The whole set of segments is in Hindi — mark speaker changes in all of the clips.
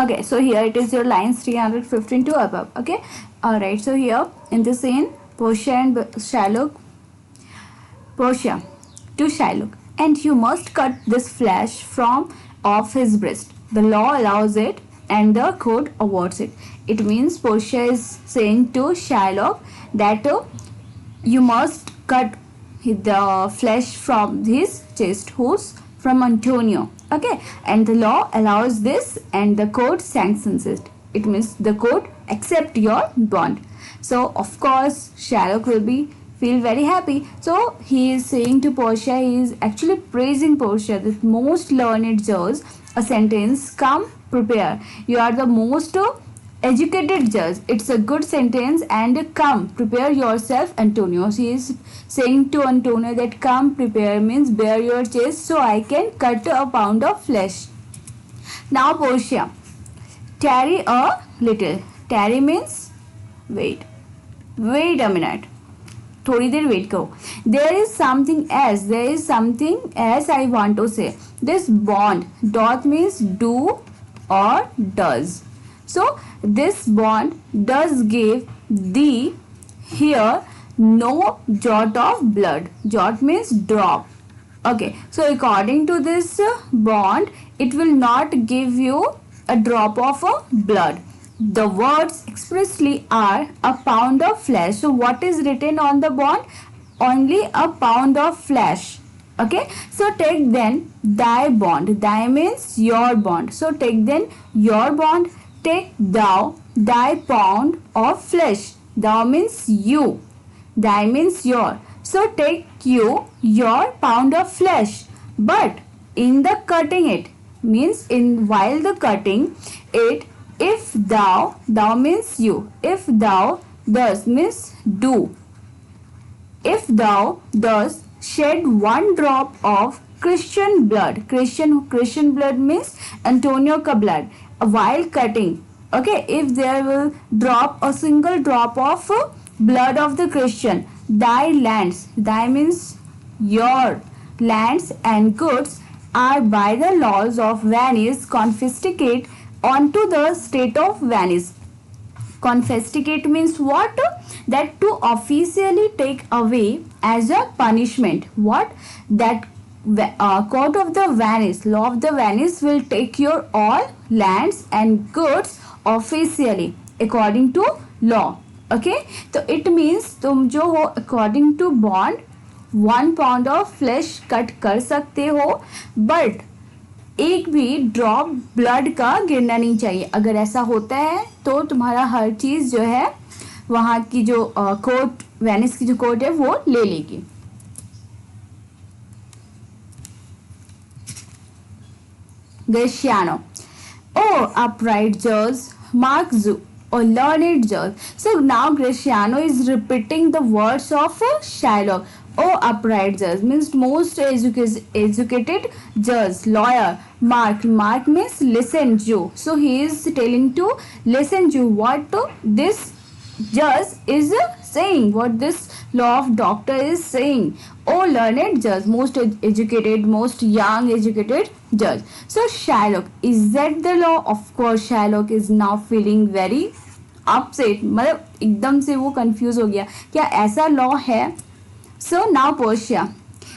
Speaker 1: Okay, so here it is your lines 315 to above. Okay, all right. So here in the scene, Portia and Shylock. Portia to Shylock, and you must cut this flesh from off his breast. The law allows it, and the code awards it. It means Portia is saying to Shylock that you must cut the flesh from his chest. Who's from Antonio? Okay, and the law allows this, and the code sanctions it. It means the code accept your bond. So of course Shylock will be feel very happy. So he is saying to Portia, he is actually praising Portia, the most learned judge. A sentence, come prepare. You are the most educated judge. It's a good sentence, and come prepare yourself, Antonio. He is saying to Antonio that come prepare means bare your chest so I can cut a pound of flesh. Now Portia, tarry a little. Tarry means wait. Wait a minute. थोड़ी देर वेट करो. There is something else I want to say. This bond doth means do और does. So this bond does give thee here no jot of blood. Jot means drop. Okay, so according to this bond, it will not give you a drop of blood. The words expressly are a pound of flesh. So what is written on the bond? Only a pound of flesh. Okay, so take then thy bond. Thy means your bond. So take then your bond. Take thou thy pound of flesh. Thou means you. Thy means your. So take you your pound of flesh. But in the cutting it means in while the cutting it, if thou means you. If thou does means do. If thou does shed one drop of Christian blood. Christian blood means Antonio ka blood. While cutting, okay, if there will drop a single drop of blood of the Christian, thy lands, thy means your lands and goods are by the laws of Venice confiscate onto the state of Venice. Confiscate means what? That to officially take away as a punishment. What? That court of the Venice, law of the Venice will take your all lands and goods officially according to law. Okay, तो it means तुम जो हो according to bond 1 pound of flesh cut कर सकते हो, but एक भी ड्रॉप ब्लड का गिरना नहीं चाहिए. अगर ऐसा होता है तो तुम्हारा हर चीज जो है वहाँ की जो कोर्ट, वेनिस की जो कोर्ट है वो ले लेगी. Gratiano. Oh, upright judge, Mark Zu, or learned judge. So now Gratiano is repeating the words of Shylock. Oh, upright judge means most educated judge, lawyer. Mark means listen to. So he is telling to listen to what this judge is saying, what this law of doctor is saying. Oh, learned judge, most educated, most young educated judge. So Shylock, is that the law? Of course Shylock is now feeling very upset. मतलब एकदम से वो कंफ्यूज हो गया, क्या ऐसा लॉ है? So now Portia,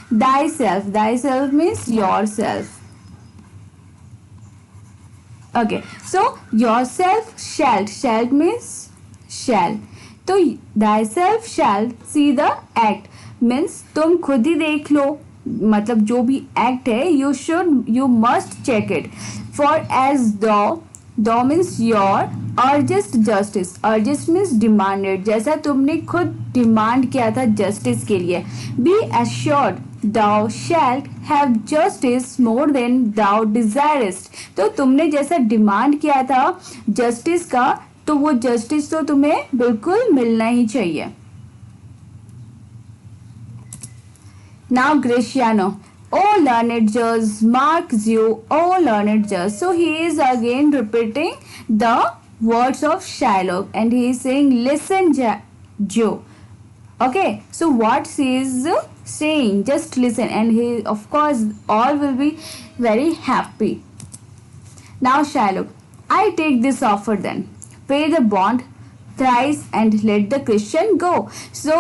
Speaker 1: thyself means yourself. Okay, so yourself shalt means shall. तो thyself shall see the act means तुम खुद ही देख लो, मतलब जो भी एक्ट है you must check it. For as thou means your urgest justice. Urgest means demanded. जैसा तुमने खुद डिमांड किया था जस्टिस के लिए. Be assured thou shalt have justice more than thou desirest. तो तुमने जैसा डिमांड किया था जस्टिस का, तो वो जस्टिस तो तुम्हें बिल्कुल मिलना ही चाहिए. Now Gratiano. Oh, learned judge, Mark Zu, oh, learned judge. So he is again repeating the words of Shylock, and he is saying, listen, Joe. Okay, so what he is saying, just listen, and he, of course, all will be very happy. Now Shylock. I take this offer then. Pay the bond thrice and let the Christian go. So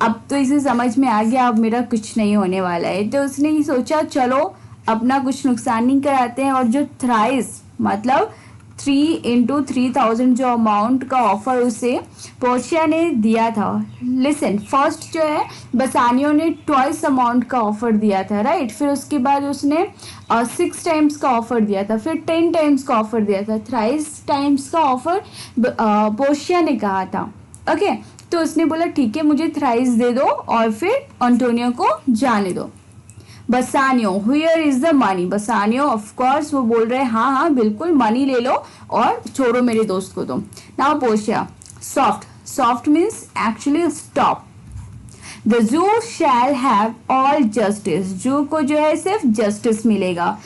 Speaker 1: अब तो इसे समझ में आ गया अब मेरा कुछ नहीं होने वाला है, तो उसने ये सोचा चलो अपना कुछ नुकसान नहीं कराते हैं, और जो थ्राइस मतलब 3 × 3,000 जो अमाउंट का ऑफर उसे पोर्शिया ने दिया था. लिसन, फर्स्ट जो है बसानियो ने ट्वाइस अमाउंट का ऑफर दिया था, राइट. फिर उसके बाद उसने 6 टाइम्स का ऑफर दिया था, फिर 10 टाइम्स का ऑफर दिया था. थ्राइस टाइम्स का ऑफर पोर्शिया ने कहा था. ओके, तो उसने बोला ठीक है मुझे थ्राइस दे दो और फिर एंटोनियो को जाने दो. Bassanio, here is the money. Bassanio of course वो बोल रहे हैं हाँ हाँ बिल्कुल मनी ले लो और छोड़ो मेरे दोस्त को तुम. Now Portia, soft. Soft means actually stop. The zoo shall have all justice. जू को जो है सिर्फ जस्टिस मिलेगा.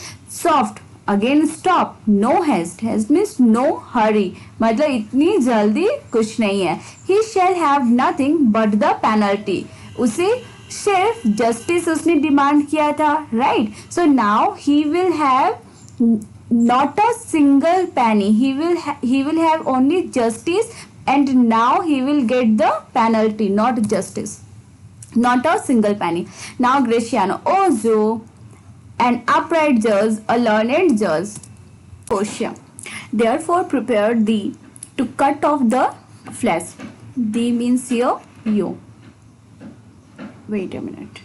Speaker 1: Soft again stop. No haste. Haste means no hurry, मतलब इतनी जल्दी कुछ नहीं है. He shall have nothing but the penalty. उसे सिर्फ जस्टिस उसने डिमांड किया था, right. So now he will have not a single penny. He will have only justice, and now he will get the penalty, not justice, not a single penny. Now Gratiano, oh Zoe, an upright judge, a learned judge. Portia, therefore prepare thee to cut off the flesh. Thee means here you. Wait a minute.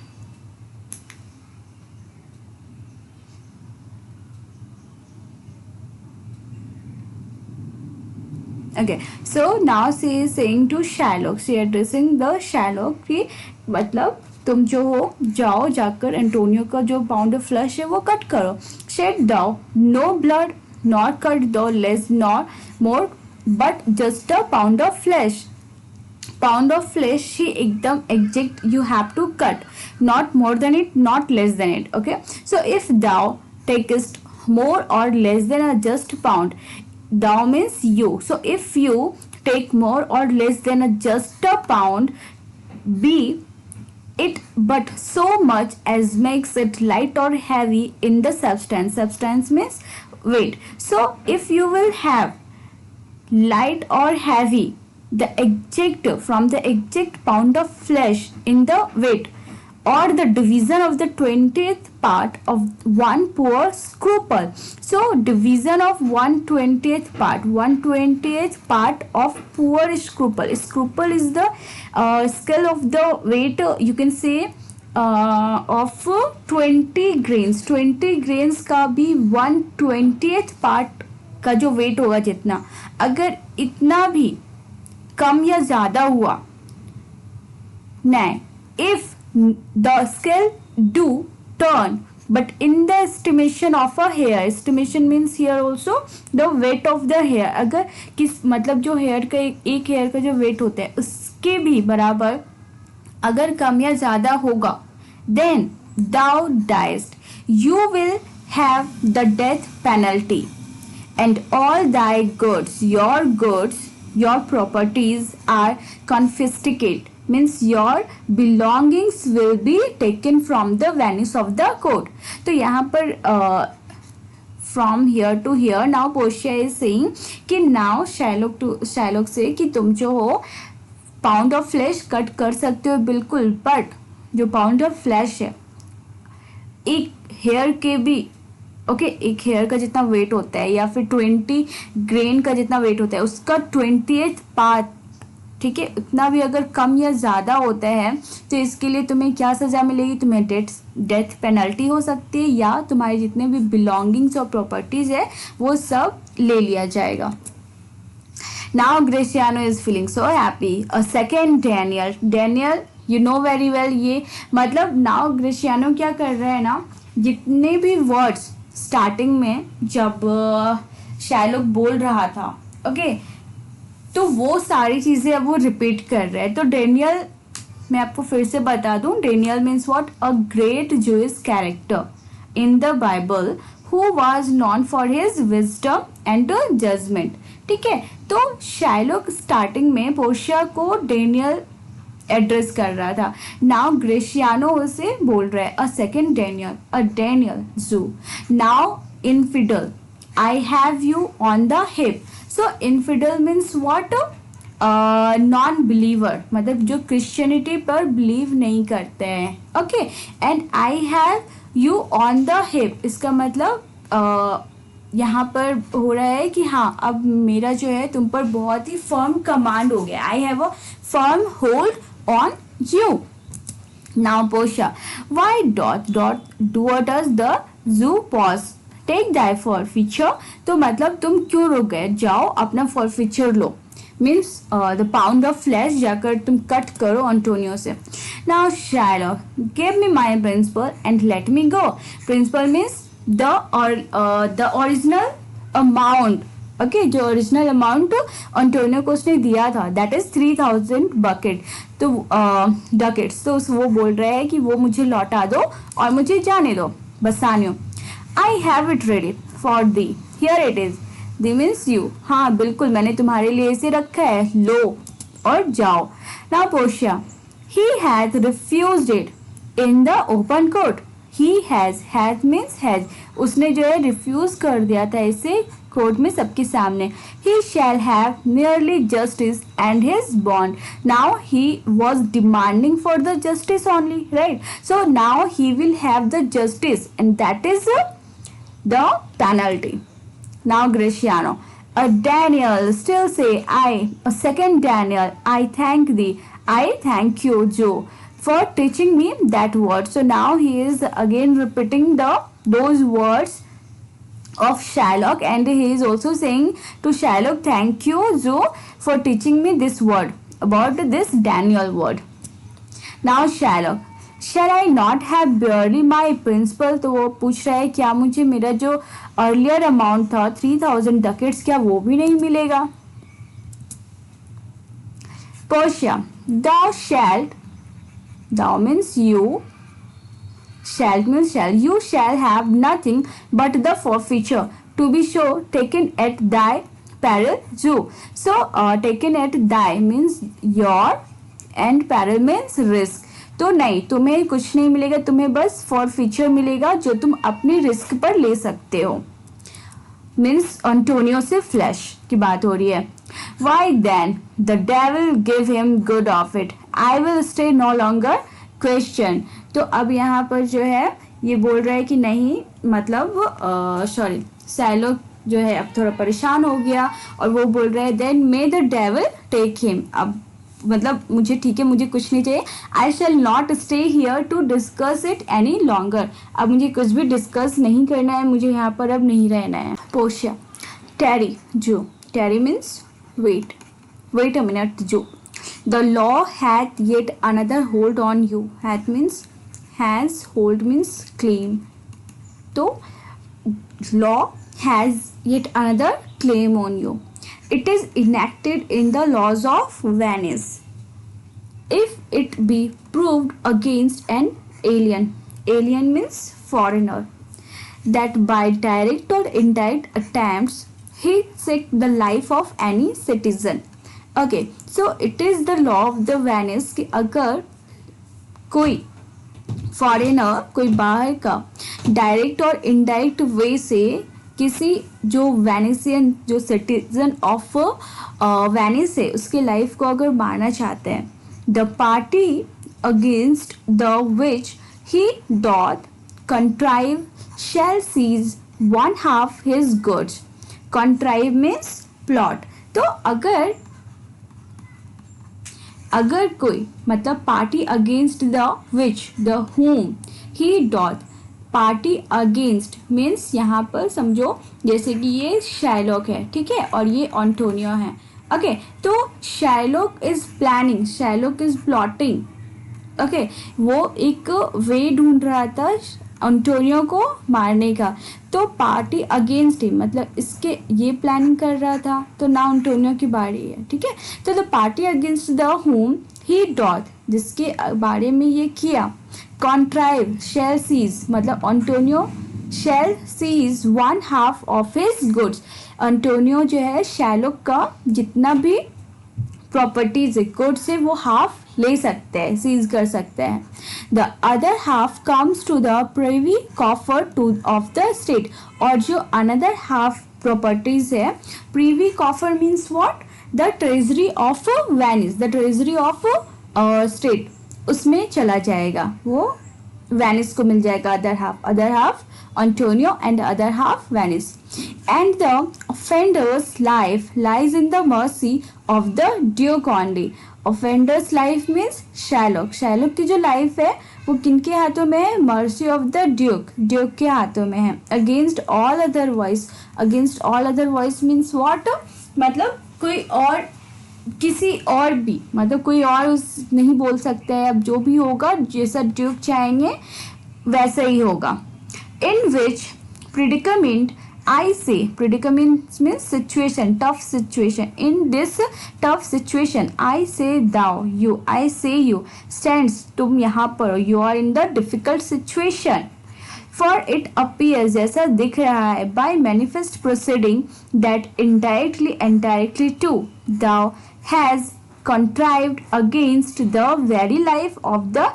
Speaker 1: Okay, so now she is saying to Shylock, she addressing the Shylock कि मतलब तुम जो हो जाओ जाकर एंटोनियो का जो पाउंड ऑफ फ्लैश है वो कट करो. Shed thou no blood nor cut thou less nor more but just a pound of flesh. Pound of flesh ही एकदम exact you have to cut, not more than it, not less than it. Okay, so if thou takest more or less than a just pound, thou means you. So if you take more or less than a just a pound, be it but so much as makes it light or heavy in the substance. Substance means weight. So if you will have light or heavy, the exact from the exact pound of flesh in the weight, or the division of the 20th part of one poor scruple. So division of 1/20th part, 1/20th part of poor scruple. Scruple is the scale of the weight, you can say of 20 grains. 20 grains का भी 1/20th part का जो weight होगा जितना, अगर इतना भी कम या ज़्यादा हुआ, नहीं, if the scale do turn but in the estimation of a hair, estimation means here also the weight of the hair, अगर किस मतलब जो हेयर का एक हेयर का जो वेट होता है उसके भी बराबर अगर कम या ज़्यादा होगा, then thou diest, you will have the death penalty, and all thy goods, your properties are confiscated, means your belongings will be taken from the vanish of the court. तो यहाँ पर from here to here now Portia is saying कि now Shylock से कि तुम जो हो पाउंड ऑफ फ्लैश कट कर सकते हो बिल्कुल, बट जो पाउंड ऑफ फ्लैश है एक हेयर के भी एक हेयर का जितना वेट होता है या फिर 20 ग्रेन का जितना वेट होता है उसका 20th पार्ट, ठीक है, उतना भी अगर कम या ज़्यादा होता है तो इसके लिए तुम्हें क्या सज़ा मिलेगी, तुम्हें डेथ पेनल्टी हो सकती है या तुम्हारे जितने भी बिलोंगिंग्स और प्रॉपर्टीज़ है वो सब ले लिया जाएगा. Now Gratiano is feeling so happy. A second Daniel you know very well, ये मतलब नाउ ग्रेसियानो क्या कर रहा है ना, जितने भी वर्ड्स स्टार्टिंग में जब शायलॉक बोल रहा था तो वो सारी चीज़ें अब वो रिपीट कर रहे हैं. तो डेनियल, मैं आपको फिर से बता दूं, Daniel means what, a great Jewish character in the Bible who was known for his wisdom and judgment. ठीक है, तो शायलॉक स्टार्टिंग में पोर्शिया को डेनियल एड्रेस कर रहा था. नाउ ग्रेशियानो उसे बोल रहा है a second Daniel, a Daniel Jew. Now infidel I have you on the hip. So infidel means what? Non believer, मतलब जो क्रिश्चियनिटी पर बिलीव नहीं करते हैं. Okay, and I have you on the hip, इसका मतलब यहाँ पर हो रहा है कि हाँ अब मेरा जो है तुम पर बहुत ही फर्म कमांड हो गया. I have a firm hold on you. Now Portia, why doth does the Jew pause take thy forfeiture. तो मतलब तुम क्यों रुक गए, जाओ अपना फॉर फीचर लो. Means the pound of flesh जाकर तुम कट करो एंटोनियो से. Now Shylock, give me my principal and let me go. Principal means the original amount. Okay, जो ओरिजिनल अमाउंट एंटोनियो को उसने दिया था, दैट इज 3000 बकेट. तो डकेट्स, तो वो बोल रहा है कि वो मुझे लौटा दो और मुझे जाने दो, Bassanio. I have it ready for thee, here it is. Thee means you, हाँ बिल्कुल मैंने तुम्हारे लिए इसे रखा है, लो और जाओ. Now Portia, he has refused it in the open court. He has means has, उसने जो है रिफ्यूज कर दिया था इसे कोर्ट में सबके सामने. He shall have nearly justice and his bond. Now he was demanding for the justice only, right. So now he will have the justice and that is the penalty. Now Graciano, a Daniel, still say I, a second Daniel, I thank thee, I thank you, Joe, for teaching me that word. So now he is again repeating those words of Shylock, and he is also saying to Shylock, thank you, Joe, for teaching me this word about this Daniel word. Now Shylock, shall I not have barely my principal. तो वो पूछ रहा है क्या मुझे मेरा जो अर्लियर अमाउंट था 3000 डकेट्स, क्या वो भी नहीं मिलेगा. Portia, thou shalt, thou means you, shalt means shall, you shall have nothing but the forfeiture, to be sure taken at thy peril, Jew. So taken at thy means your and peril means risk. तो नहीं, तुम्हें कुछ नहीं मिलेगा, तुम्हें बस फॉर फीचर मिलेगा जो तुम अपनी रिस्क पर ले सकते हो. मीन्स एंटोनियो से फ्लैश की बात हो रही है. Why then the devil give him good of it, I will stay no longer question. तो अब यहाँ पर जो है ये बोल रहा है कि नहीं, मतलब सॉरी, शायलॉक जो है अब थोड़ा परेशान हो गया और वो बोल रहा है then may the devil take him. अब मतलब मुझे ठीक है, मुझे कुछ नहीं चाहिए. I shall not stay here to discuss it any longer. अब मुझे कुछ भी डिस्कस नहीं करना है, मुझे यहाँ पर अब नहीं रहना है. Portia, tarry, Jew tarry means wait a minute, Jew the law hath yet another hold on you. Hath means has, hold means claim. तो law has yet another claim on you. It is enacted in the laws of Venice. If it be proved against an alien means foreigner, that by direct or indirect attempts he seek the life of any citizen. Okay, so it is the law of the Venice कि अगर कोई फॉरेनर, कोई बाहर का डायरेक्ट और इनडायरेक्ट वे से किसी जो वेनिसियन, जो सिटीजन ऑफ वेनिस है, उसके लाइफ को अगर मारना चाहते हैं, the party against the which he doth contrive shall seize 1/2 his goods. Contrive means plot. तो अगर कोई, मतलब party against the which, the whom he doth. Party against means यहाँ पर समझो जैसे कि ये शायलॉक है, ठीक है, और ये एंटोनियो है. ओके, तो Shylock is planning, Shylock is plotting. Okay, वो एक वे ढूंढ रहा था एंटोनियो को मारने का. तो पार्टी अगेंस्ट ही मतलब इसके ये प्लानिंग कर रहा था. तो ना एंटोनियो की बारी है, ठीक है. तो the party against the whom he doth, जिसके बारे में ये किया. कॉन्ट्राइव शैल सीज, मतलब Antonio shall seize 1/2 of his goods. Antonio जो है शायलॉक का जितना भी प्रॉपर्टीज कोर्ट से वो हाफ ले सकते हैं, सीज कर सकते हैं. The other half comes to the privy coffer to of the state. और जो अनदर हाफ प्रॉपर्टीज है, privy coffer means what, the treasury of Venice, the treasury of state, उसमें चला जाएगा, वो वेनिस को मिल जाएगा. Other half Antonio and the other half Venice. And the offender's life lies in the mercy of the Duke only. Offender's life means Shylock. Shylock की जो लाइफ है वो किनके हाथों में है? Mercy of the Duke. Duke के हाथों में है. Against all other voice. Against all other voice means what? मतलब कोई और, किसी और भी, मतलब कोई और उस नहीं बोल सकता है. अब जो भी होगा, जैसा ड्यूक चाहेंगे वैसा ही होगा. In which predicament I say, predicament means situation, tough situation. In this tough situation I say thou, you, I say you, stands, तुम यहाँ पर हो, you are in the difficult situation. For it appears, जैसा दिख रहा है, by manifest proceeding that indirectly too thou has contrived against the very life of the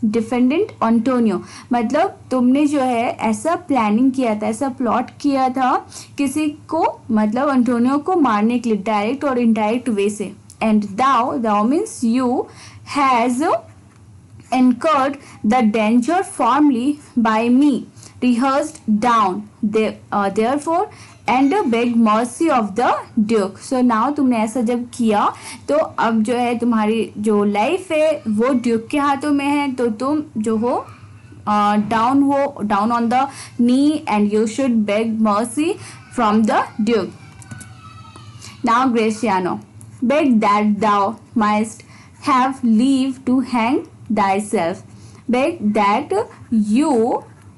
Speaker 1: defendant Antonio. मतलब तुमने जो है ऐसा प्लानिंग किया था, ऐसा प्लॉट किया था किसी को, मतलब एंटोनियो को मारने के लिए, डायरेक्ट और इनडायरेक्ट वे से. And thou means you has incurred the danger firmly by me, rehearsed down therefore and beg mercy of the duke. So now तुमने ऐसा जब किया तो अब जो है तुम्हारी जो लाइफ है वो ड्यूक के हाथों में है, तो तुम जो हो down on the knee and you should beg mercy from the duke. Now Gratiano, beg that thou mightst have leave to hang thyself. Beg that you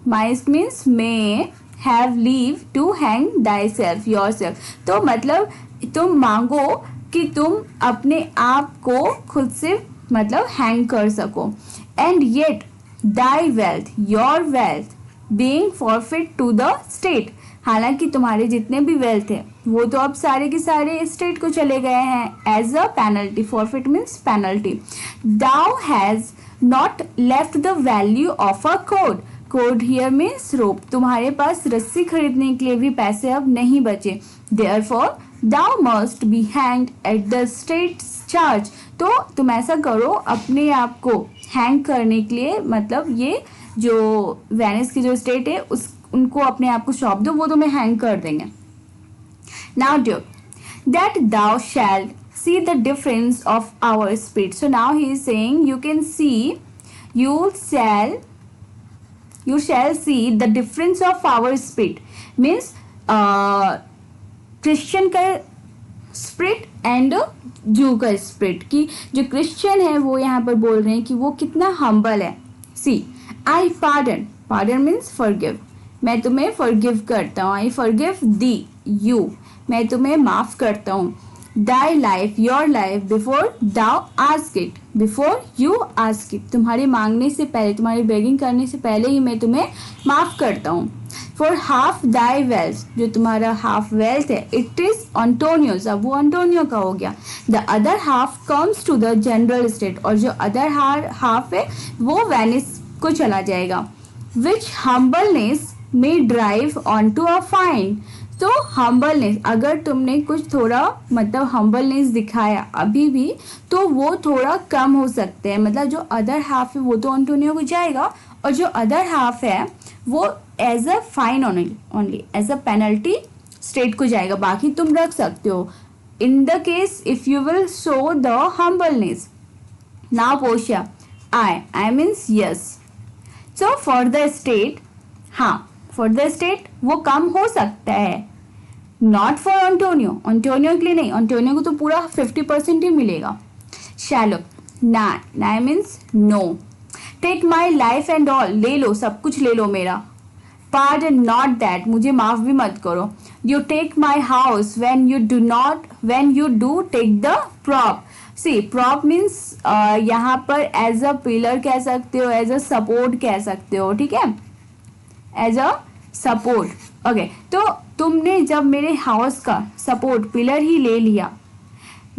Speaker 1: mightst means may have leave to hang thyself, yourself. तो मतलब तुम मांगो कि तुम अपने आप को खुद से मतलब हैंग कर सको. And yet thy wealth, your wealth being forfeit to the state. हालांकि तुम्हारे जितने भी वेल्थ है वो तो अब सारे के सारे स्टेट को चले गए हैं as a penalty. Forfeit means penalty. Thou has not left the value of a cord. Cord here means rope. तुम्हारे पास रस्सी खरीदने के लिए भी पैसे अब नहीं बचे. Therefore thou must be hanged at the state charge. तो तुम ऐसा करो, अपने आप को हैंग करने के लिए, मतलब ये जो वेनिस की जो स्टेट है उस उनको अपने आप को सौंप दो, वो तुम्हें हैंग कर देंगे. Now duke, that thou shall see the difference of our spirit. So now he is saying you can see, you shall see the difference of our spirit. Means Christian का स्पिरिट एंड जू का स्पिरिट. की जो क्रिश्चियन है वो यहाँ पर बोल रहे हैं कि वो कितना हम्बल है. सी, आई पार्डन मीन्स फॉरगिव. मैं तुम्हें फॉरगिव करता हूँ. आई फॉरगिव दी, यू, मैं तुम्हें माफ़ करता हूँ. Thy life, your life, before thou ask it, before you ask it. तुम्हारे मांगने से पहले, तुम्हारी बेगिंग करने से पहले ही मैं तुम्हें माफ़ करता हूँ. फॉर हाफ दाई वेल्थ, जो तुम्हारा हाफ वेल्थ है, इट इज एंटोनियोज, अब वो एंटोनियो का हो गया. The other half comes to the general state, और जो अदर हाफ है वो वेनिस को चला जाएगा. Which humbleness may drive onto a fine. तो हम्बलनेस, अगर तुमने कुछ थोड़ा मतलब हम्बलनेस दिखाया अभी भी, तो वो थोड़ा कम हो सकते हैं. मतलब जो अदर हाफ है वो तो एंटोनियो को जाएगा, और जो अदर हाफ है वो as a fine only as a penalty state को जाएगा. बाकी तुम रख सकते हो in the case if you will show the humbleness. Now Portia, ay means yes. So for the state, हाँ, फॉर द स्टेट वो कम हो सकता है. नॉट फॉर एंटोनियो, एंटोनियो के लिए नहीं, एंटोनियो को तो पूरा 50% ही मिलेगा. Shylock, nay means no. Take my life and all, ले लो, सब कुछ ले लो मेरा. पार्डन नॉट दैट, मुझे माफ भी मत करो. You take my house when you do take the prop. See, prop means यहाँ पर एज अ पिलर कह सकते हो, एज अ सपोर्ट कह सकते हो, ठीक है, एज अ सपोर्ट. ओके, तो तुमने जब मेरे हाउस का सपोर्ट पिलर ही ले लिया,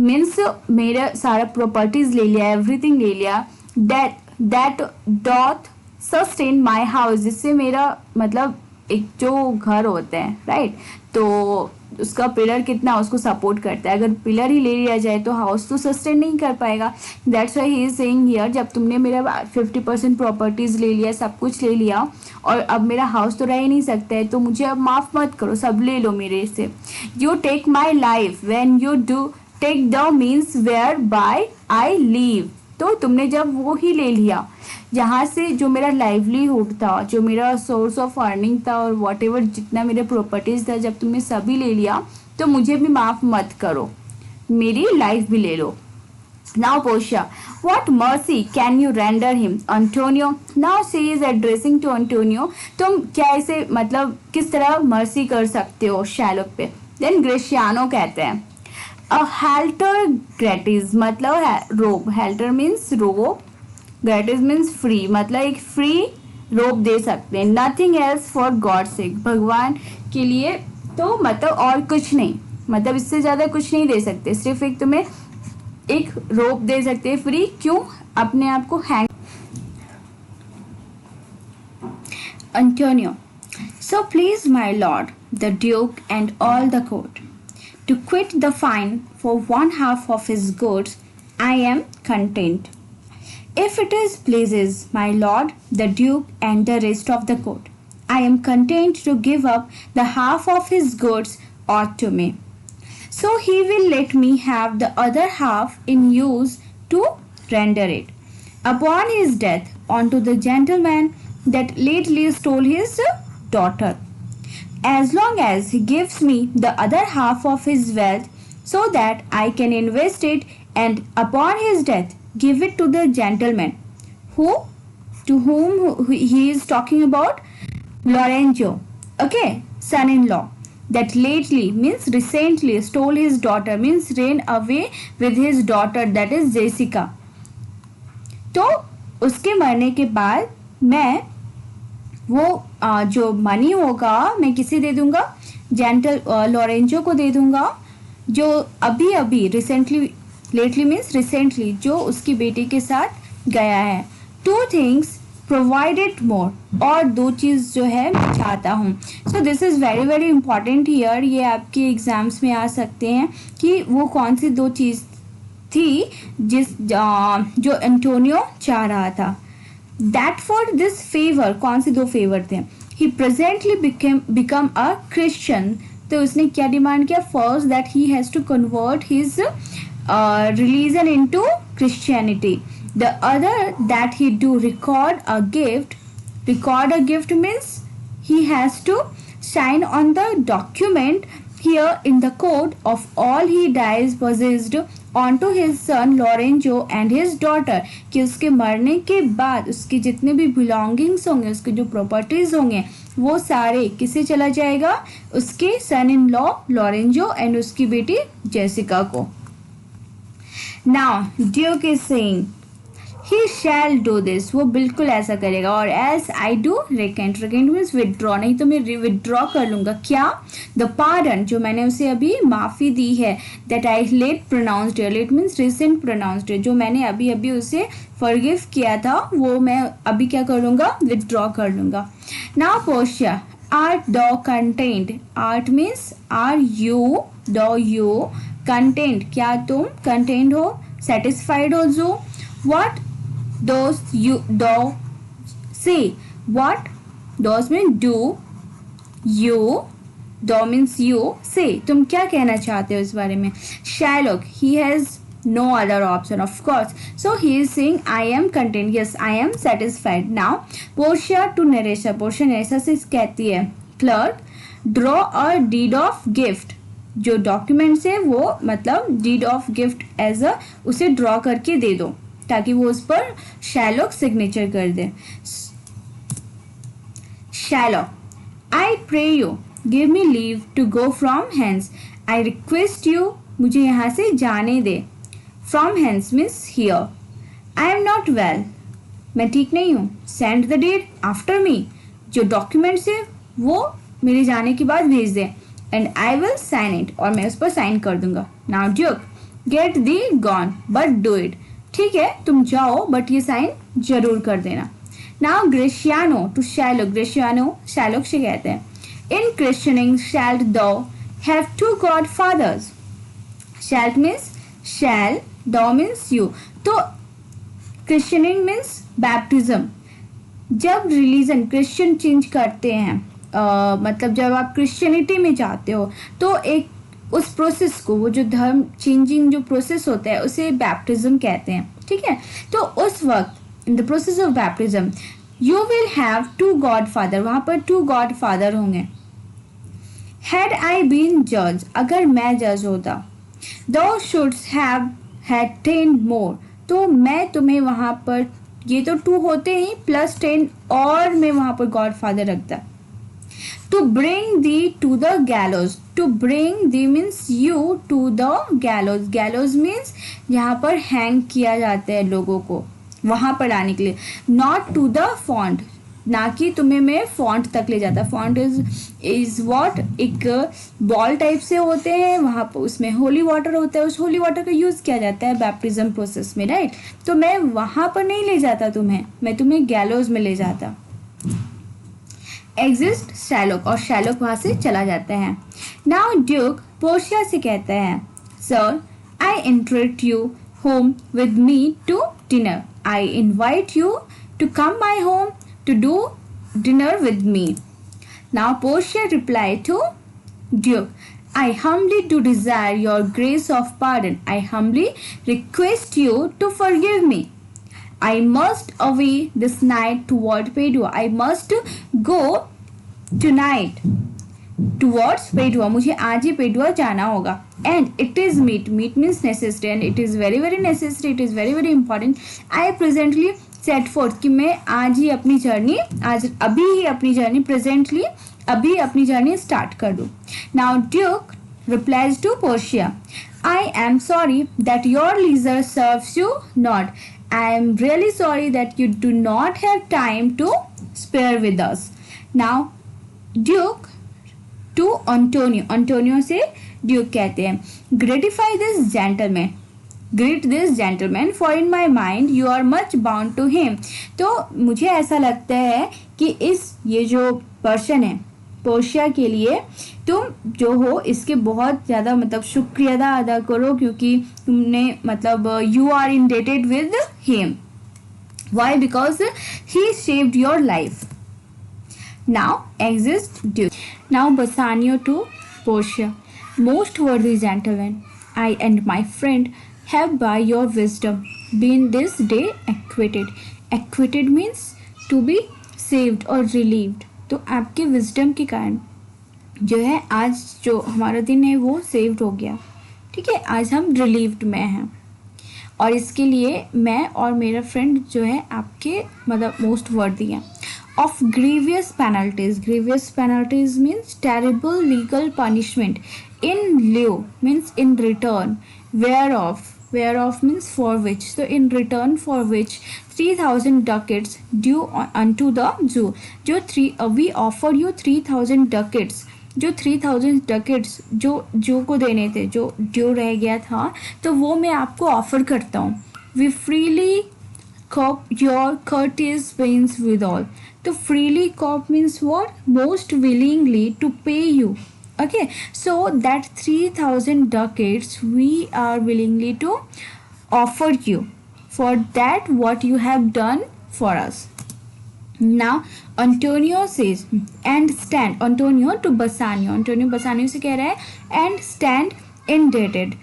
Speaker 1: मीन्स मेरा सारा प्रॉपर्टीज ले लिया, एवरीथिंग ले लिया. That dot sustain my house, जिससे मेरा मतलब एक जो घर होता है राइट, तो उसका पिलर कितना उसको सपोर्ट करता है. अगर पिलर ही ले लिया जाए तो हाउस तो सस्टेन नहीं कर पाएगा. That's why he is saying here, जब तुमने मेरा 50% प्रॉपर्टीज ले लिया, सब कुछ ले लिया, और अब मेरा हाउस तो रह ही नहीं सकता है, तो मुझे अब माफ़ मत करो, सब ले लो मेरे से. You take my life when you do take the means whereby I live लीव. तो तुमने जब वो ही ले लिया जहाँ से जो मेरा लाइवलीहुड था, जो मेरा सोर्स ऑफ अर्निंग था, और वॉट एवर जितना मेरे प्रॉपर्टीज था, जब तुमने सभी ले लिया तो मुझे भी माफ़ मत करो, मेरी लाइफ भी ले लो. Now Portia, what mercy can you render him? Antonio, now she is addressing to Antonio. तुम क्या इसे मतलब किस तरह मर्सी कर सकते हो शैलोक पे. Then Graciano कहते हैं a halter gratis मतलब है robe. Halter means robe, gratis means free, मतलब एक free robe दे सकते हैं. Nothing else for God's sake, भगवान के लिए तो मतलब और कुछ नहीं, मतलब इससे ज़्यादा कुछ नहीं दे सकते, सिर्फ एक तुम्हें एक रोप दे सकते हैं फ्री. क्यों अपने आप को hang. Antonio, so please my lord the duke and all the court to quit the fine for 1/2 of his goods. I am content. If it is pleases my lord the duke and the rest of the court, I am content to give up the half of his goods ought to me. So he will let me have the other half in use to render it upon his death unto the gentleman that lately stole his daughter, as long as he gives me the other half of his wealth, so that I can invest it, and upon his death give it to the gentleman who to whom he is talking about, Lorenzo, okay, son-in-law, that lately means recently stole his daughter, means ran away with his daughter, that is Jessica. तो उसके मरने के बाद मैं वो जो मनी होगा मैं किसे दे दूंगा, जेंटल लॉरेंजो को दे दूंगा, जो अभी अभी रिसेंटली, लेटली मीन्स रिसेंटली, जो उसकी बेटी के साथ गया है. 2 things प्रोवाइडेड मोर, और 2 चीज़ जो है मैं चाहता हूँ. So this is very very important here. ये आपके एग्जाम्स में आ सकते हैं कि वो कौन सी 2 चीज़ थी जो एंटोनियो चाह रहा था. दैट फॉर दिस फेवर, कौन से 2 फेवर थे. He presently become a Christian, तो उसने क्या डिमांड किया. First that he has to convert his religion into Christianity. The other that he do record a gift. Record a gift means he has to sign on the document here in the court of all he dies possessed onto his son Lorenzo and his daughter, कि उसके मरने के बाद उसके जितने भी belongings होंगे, उसके जो properties होंगे, वो सारे किसे चला जाएगा, उसके son in law Lorenzo and उसकी बेटी जेसिका को. Now Duke is saying he shall do this, वो बिल्कुल ऐसा करेगा. और as I do recant, recant means withdraw, नहीं तो मैं withdraw कर लूँगा. क्या, the pardon, जो मैंने उसे अभी माफ़ी दी है, that I late pronounced, late means recent pronounced, जो मैंने अभी अभी उसे forgive किया था, वो मैं अभी क्या कर लूँगा, withdraw कर लूँगा. Now Portia, art thou contained, art means are you, do you, content, क्या तुम contained हो, satisfied also. What does you do say, what does mean do, you do means you, say तुम क्या कहना चाहते हो इस बारे में. Shylock, he has no other option of course, so he is saying I am content, yes I am satisfied. Now Portia to Nerissa, Portia Nerissa से कहती है clerk draw a deed of gift, जो डॉक्यूमेंट्स है वो मतलब deed of gift as a उसे ड्रॉ करके दे दो, ताकि वो उस पर शैलोक सिग्नेचर कर दे. Shylock, I pray you give me leave to go from hence, I request you, मुझे यहाँ से जाने दे. From hence means here. I am not well, मैं ठीक नहीं हूँ. Send the deed after me, जो डॉक्यूमेंट्स है वो मेरे जाने के बाद भेज दे. And I will sign it, और मैं उस पर साइन कर दूंगा. Now Duke, get the gone but do it, ठीक है तुम जाओ बट ये साइन जरूर कर देना. नाउ ग्रेशियानो टू शैलोक, ग्रेशियानो शैलोक से कहते हैं इन christening shalt thou have two godfathers. Shalt means shall, thou means you. तो क्रिश्चनिंग मीन्स बैप्टिज्म. जब रिलीजन क्रिश्चियन चेंज करते हैं मतलब जब आप क्रिश्चियनिटी में जाते हो तो एक उस प्रोसेस को, वो जो धर्म चेंजिंग जो प्रोसेस होता है उसे बैप्टिज्म कहते हैं, ठीक है. तो उस वक्त in the process of baptism you will have two godfather, वहाँ पर टू गॉड फादर होंगे. हैड आई बीन जज, अगर मैं जज होता. दो शुड्स हैव हैड 10 मोर, तो मैं तुम्हें वहाँ पर, ये तो 2 होते ही प्लस 10 और मैं वहाँ पर गॉड फादर रखता. To bring thee to the gallows, to bring thee means you to the gallows. Gallows means यहाँ पर हैंग किया जाता है लोगों को, वहाँ पर आने के लिए. नॉट टू द फॉन्ट, ना कि तुम्हें मैं फॉन्ट तक ले जाता. फॉन्ट इज व्हाट, एक बॉल टाइप से होते हैं, वहाँ पर उसमें होली वाटर होता है, उस होली वाटर का यूज़ किया जाता है बैप्टिज्म प्रोसेस में, राइट. तो मैं वहाँ पर नहीं ले जाता तुम्हें, मैं तुम्हें गैलोज में ले जाता. एग्जिस्ट शैलोक, और शैलोक वहाँ से चला जाता है. नाउ ड्यूक पोर्शिया से कहता है sir I invite you home with me to dinner. I invite you to come my home to do dinner with me. Now Portia replied to Duke, I humbly do desire your grace of pardon. I humbly request you to forgive me. I must away this night toward Padua. I must go tonight towards Padua. मुझे आज ही पेडुआ जाना होगा. And it is meet. Meet means necessary and it is very very necessary. It is very very important. I presently set fourth कि मैं आज ही अपनी जर्नी, आज अभी ही अपनी जर्नी, प्रेजेंटली अभी अपनी जर्नी स्टार्ट कर दूँ. Now Duke replies to Portia, I am sorry that your leisure serves you not. I am really sorry that you do not have time to spare with us. Now Duke to Antonio, Antonio से ड्यूक कहते हैं gratify this gentleman, greet this gentleman for in my mind you are much bound to him. तो मुझे ऐसा लगता है कि ये जो पर्सन है पोर्शिया के लिए तुम जो हो इसके बहुत ज़्यादा मतलब शुक्रिया अदा करो, क्योंकि तुमने मतलब you are indebted with him. Why? Because he saved your life. Now exit duke. Now Bassanio to Portia, most worthy gentleman, I and my friend have by your wisdom been this day acquitted. Acquitted means to be saved or relieved. तो आपके wisdom के कारण जो है आज जो हमारा दिन है वो saved हो गया, ठीक है. आज हम relieved में हैं और इसके लिए मैं और मेरा friend जो है आपके मतलब most worthy हैं. Of grievous penalties. Grievous penalties means terrible legal punishment. In lieu means in return. Whereof. Whereof means for which. So in return for which 3,000 ducats due unto the Jew. जो we offer you 3,000 ducats. जो 3,000 ducats जो को देने थे, जो ड्यू रह गया था, तो वो मैं आपको ऑफर करता हूँ. We freely cop your courteous pains withal. तो freely cop means what? Most willingly to pay you. Okay, so that 3,000 ducats we are willingly to offer you for that what you have done for us. Now Antonio says and stand. Antonio to Bassanio. Antonio Bassanio से कह रहा है and stand indebted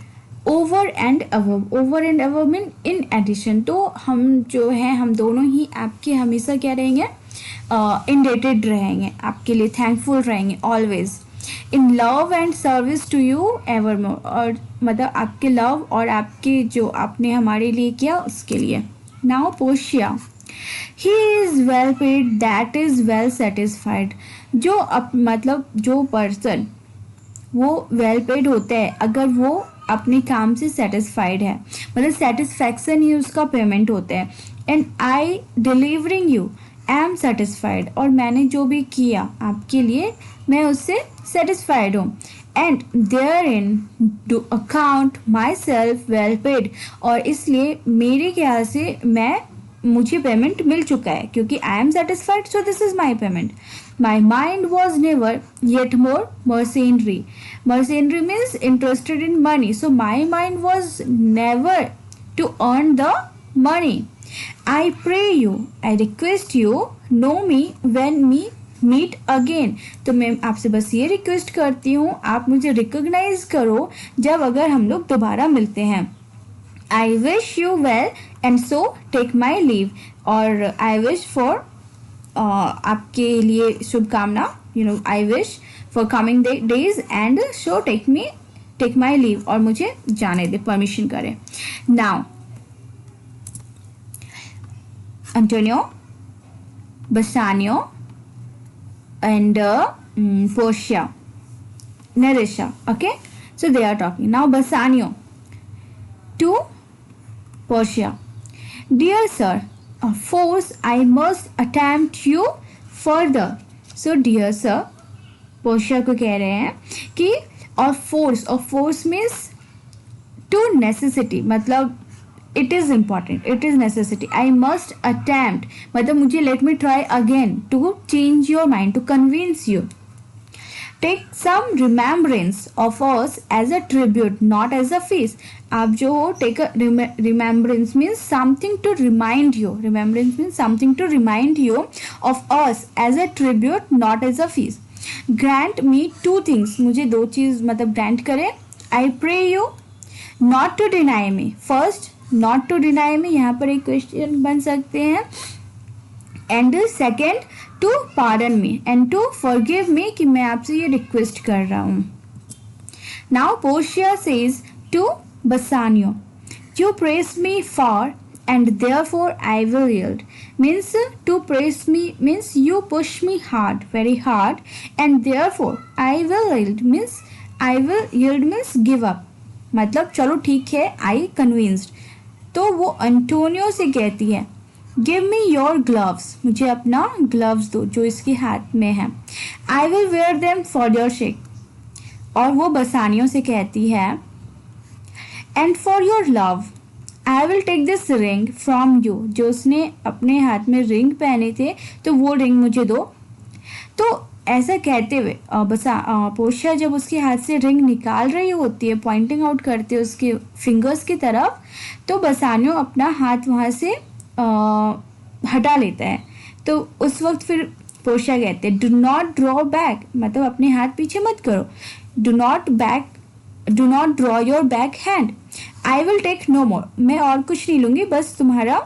Speaker 1: over and above. Over and above mean in addition. तो हम जो है हम दोनों ही आपके हमेशा क्या रहेंगे, indebted रहेंगे, आपके लिए thankful रहेंगे always. In love and service to you ever more. और मतलब आपके लव और आपके जो आपने हमारे लिए किया उसके लिए. Now Portia, he is well paid that is well satisfied. जो मतलब जो पर्सन वो वेल पेड होता है अगर वो अपने काम से सेटिस्फाइड है, मतलब सेटिस्फैक्शन ही उसका पेमेंट होता है. And I delivering you am satisfied. और मैंने जो भी किया आपके लिए मैं उससे सेटिस्फाइड हूँ. And therein do account myself well paid, और इसलिए मेरे ख्याल से मुझे पेमेंट मिल चुका है क्योंकि I am satisfied, so this is my payment. My mind was never yet more mercenary. Mercenary means interested in money. So my mind was never to earn the money. I pray you, I request you, know me when we meet again. तो मैं आपसे बस ये रिक्वेस्ट करती हूँ, आप मुझे रिकॉग्नाइज करो जब अगर हम लोग दोबारा मिलते हैं. I wish you well and so take my leave. और I wish for आपके लिए शुभकामना, I wish for coming days and so take my leave, और मुझे जाने दे, परमिशन करे. Now Antonio, Bassanio and Portia, Nerisha, okay, so they are talking. Now Bassanio to Portia, dear sir, of course I must attempt you further. So dear sir, Portia को कह रहे हैं कि of force means to necessity, मतलब it is important, it is necessity. I must attempt मतलब मुझे let me try again to change your mind, to convince you. Take some remembrance of us as a tribute not as a fee. आप जो हो, take a remembrance means something to remind you, remembrance means something to remind you of us as a tribute not as a fee. Grant me two things, मुझे दो चीज़ मतलब ग्रांट करे. I pray you not to deny me. First, not to deny me, यहाँ पर एक क्वेश्चन बन सकते हैं. And second, to pardon me and to forgive me, कि मैं आपसे ये रिक्वेस्ट कर रहा हूँ. Now Portia says to Bassanio, you press me far and therefore I will yield. Means to praise me means you push me hard, very hard, and therefore I will yield means I will yield means give up, मतलब चलो ठीक है, I convinced. तो वो अंटोनियो से कहती है give me your gloves, मुझे अपना ग्लव्स दो जो इसके हाथ में है. I will wear them for your sake. और वो बसानियों से कहती है and for your love I will take this ring from you. जो उसने अपने हाथ में रिंग पहने थे तो वो रिंग मुझे दो. तो ऐसा कहते हुए पोर्शिया जब उसके हाथ से रिंग निकाल रही होती है, पॉइंटिंग आउट करते उसके फिंगर्स की तरफ, तो बसानियो अपना हाथ वहाँ से हटा लेता है. तो उस वक्त फिर पोर्शिया कहते हैं डू नॉट ड्रॉ बैक, मतलब अपने हाथ पीछे मत करो. Do not draw your back hand. I will take no more, मैं और कुछ नहीं लूँगी, बस तुम्हारा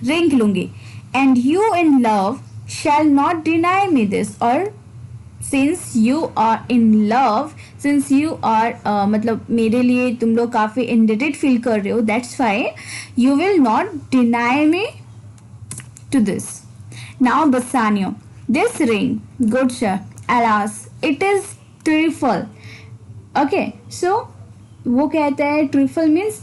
Speaker 1: रिंग लूँगी. And you in love shall not deny me this. और since you are in love, since you are मतलब मेरे लिए तुम लोग काफ़ी इंडिटेड फील कर रहे हो, that's why you will not deny me to this. Now Bassanio, this ring good sir, alas it is trifle. Okay, so वो कहता है trifle means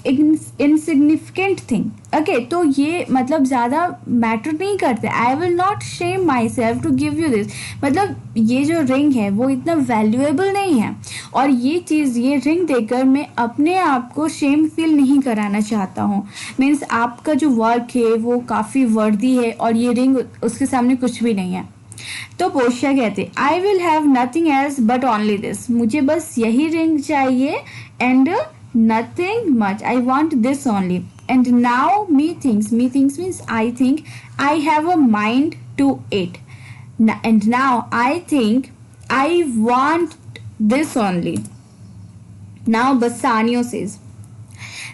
Speaker 1: insignificant thing. Okay, तो ये मतलब ज़्यादा मैटर नहीं करते. I will not shame myself to give you this, मतलब ये जो रिंग है वो इतना वैल्यूएबल नहीं है, और ये चीज़, ये रिंग देकर मैं अपने आप को शेम फील नहीं कराना चाहता हूँ. मीन्स आपका जो वर्क है वो काफ़ी वर्दी है और ये रिंग उसके सामने कुछ भी नहीं है. तो पोर्शिया कहते I will have nothing else but only this, मुझे बस यही रिंग चाहिए and nothing much, I want this only. And now methinks means I think I have a mind to it, and now I think I want this only. Now Bassanio says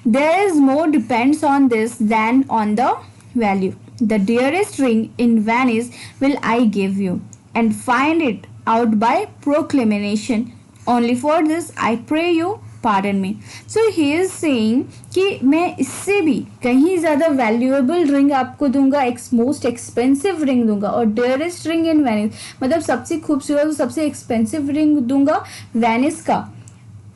Speaker 1: there is more depends on this than on the value. The dearest ring in Venice will I give you, and find it out by proclamation. Only for this I pray you pardon me. So he is saying कि मैं इससे भी कहीं ज़्यादा वैल्यूएबल रिंग आपको दूंगा, मोस्ट एक्सपेंसिव रिंग दूंगा, और डेयरेस्ट रिंग इन वेनिस मतलब सबसे खूबसूरत, सबसे एक्सपेंसिव रिंग दूंगा वेनिस का.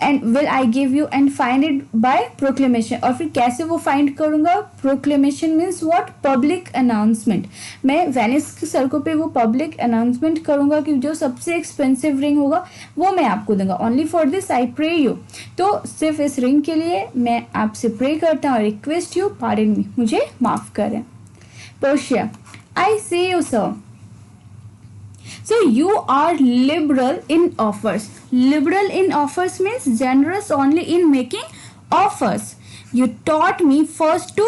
Speaker 1: And will I give you and find it by proclamation. और फिर कैसे वो फाइंड करूंगा? Proclamation means what? Public announcement. मैं वेनिस के सड़कों पे वो पब्लिक अनाउंसमेंट करूंगा कि जो सबसे एक्सपेंसिव रिंग होगा वो मैं आपको दूंगा. Only for this I pray you. तो सिर्फ इस रिंग के लिए मैं आपसे प्रे करता हूँ. रिक्वेस्ट यू पार्डन मी, मुझे माफ करें. Portia, I see you sir. So you are liberal in offers. Liberal in offers means generous only in making offers. You taught me first to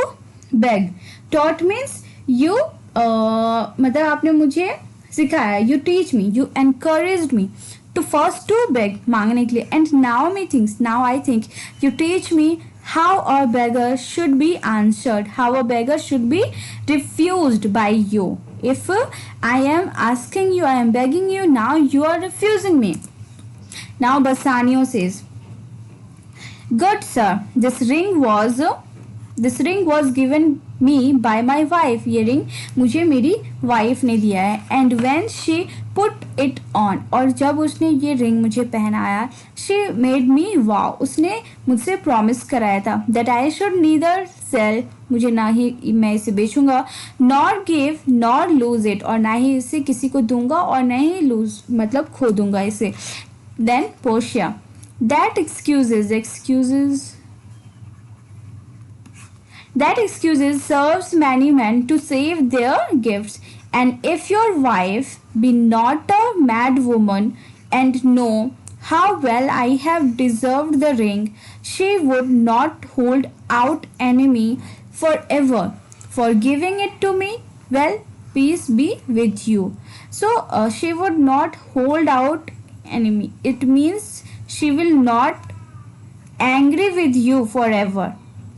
Speaker 1: beg. Taught means you मतलब आपने मुझे सिखाया. You teach me. You encouraged me to first to beg, मांगने के लिए. And now I think you teach me how a beggar should be answered, how a beggar should be refused by you. If I am asking you, I am begging you, now you are refusing me. Now Bassanio says, good sir, this ring was given me by my wife. ये रिंग मुझे मेरी वाइफ ने दिया है. And when she put it on, और जब उसने ये रिंग मुझे पहनाया, she made me vow, उसने मुझसे प्रॉमिस कराया था that I should neither sell, मुझे ना ही मैं इसे बेचूंगा, nor give nor lose it, और ना ही इसे किसी को दूंगा और ना ही lose मतलब खो दूंगा इसे. Then Portia, that excuses serves many men to save their gifts. And if your wife be not a mad woman and know how well I have deserved the ring, she would not hold out enemy forever for giving it to me. Well, peace be with you. So she would not hold out enemy. It means she will not angry with you forever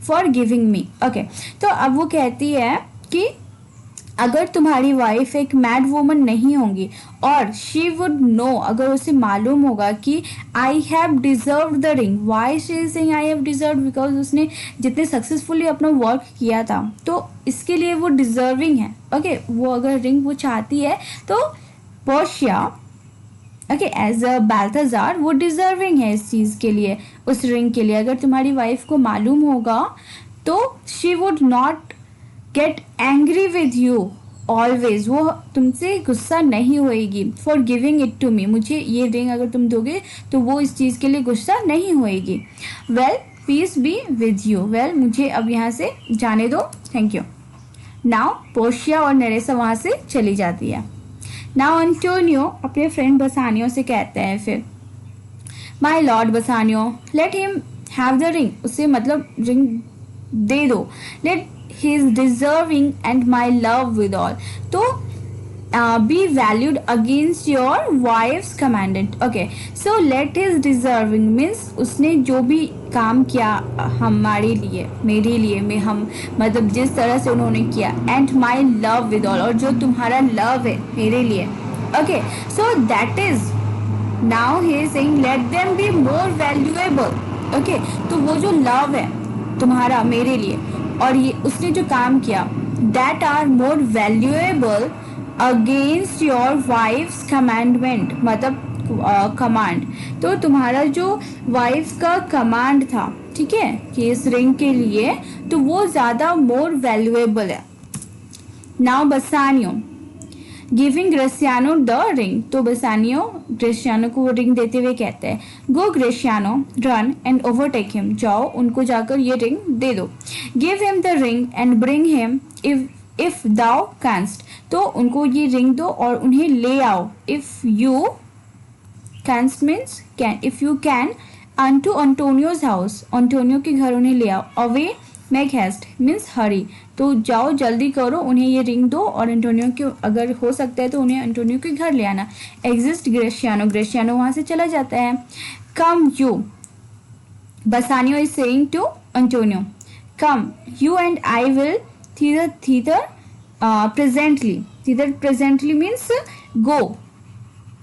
Speaker 1: for giving me. Okay, तो अब वो कहती है कि अगर तुम्हारी वाइफ एक मैड वुमन नहीं होंगी और शी वुड नो, अगर उसे मालूम होगा कि I have deserve the ring. Why she is saying I have deserve? Because उसने जितने सक्सेसफुली अपना वर्क किया था तो इसके लिए वो डिजर्विंग है. ओके, वो अगर रिंग वो चाहती है तो पोर्शिया ओके एज अ बाल्थाजार वो डिजर्विंग है इस चीज़ के लिए, उस रिंग के लिए. अगर तुम्हारी वाइफ को मालूम होगा तो she would not get angry with you always, वो तुमसे गुस्सा नहीं होएगी. For giving it to me, मुझे ये रिंग अगर तुम दोगे तो वो इस चीज़ के लिए गुस्सा नहीं होएगी. Well, peace be with you. Well, मुझे अब यहाँ से जाने दो, थैंक यू. नाउ पोर्शिया और नेरेसा वहाँ से चली जाती है. नाउ एंटोनियो अपने फ्रेंड बसानियो से कहते हैं फिर, my lord Bassanio, let him have the ring. उसे मतलब रिंग दे दो. Let he is deserving and my love with all. तो be valued against your wife's commandment. Okay, so let his deserving means उसने जो भी काम किया हमारे लिए, मेरे लिए, में हम मतलब जिस तरह से उन्होंने किया. And my love with all, और जो तुम्हारा लव है मेरे लिए. Okay, so that is now he is saying let them be more valuable. Okay, तो वो जो लव है तुम्हारा मेरे लिए और ये उसने जो काम किया, that are more valuable against your wife's commandment, मतलब कमांड. तो तुम्हारा जो वाइफ का कमांड था, ठीक है, कि इस रिंग के लिए, तो वो ज़्यादा मोर वैल्यूएबल है. Now Bassanio giving Gratiano the ring. तो बसानियो ग्रेसियानो को वो रिंग देते हुए कहते हैं, go Gratiano, run and overtake him. जाओ, उनको जाकर ये रिंग दे दो. Give him the ring and bring him if thou canst. तो उनको ये रिंग दो और उन्हें ले आओ. If you canst means can, if you can, unto Antonio's house. Antonio के घर उन्हें ले आओ. Away make haste means hurry. तो जाओ, जल्दी करो, उन्हें ये रिंग दो और एंटोनियो के, अगर हो सकता है तो उन्हें एंटोनियो के घर ले आना. एग्जिस्ट ग्रेसियानो, ग्रेसियानो वहाँ से चला जाता है. Come you, Bassanio is saying to Antonio, come you and I will thither presently. Thither presently means go.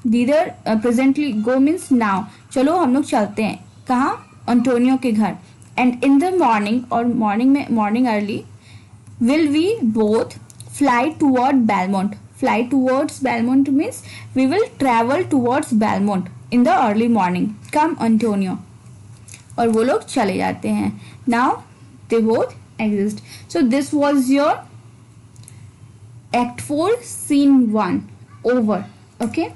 Speaker 1: Thither presently go means now. चलो हम लोग चलते हैं. कहाँ? एंटोनियो के घर. And in the morning, और मॉर्निंग में, morning early, will we both fly toward Belmont. Fly towards Belmont means we will travel towards Belmont in the early morning. Come Antonio. और वो लोग चले जाते हैं. Now they both exist. So this was your Act 4 Scene 1 over. Okay.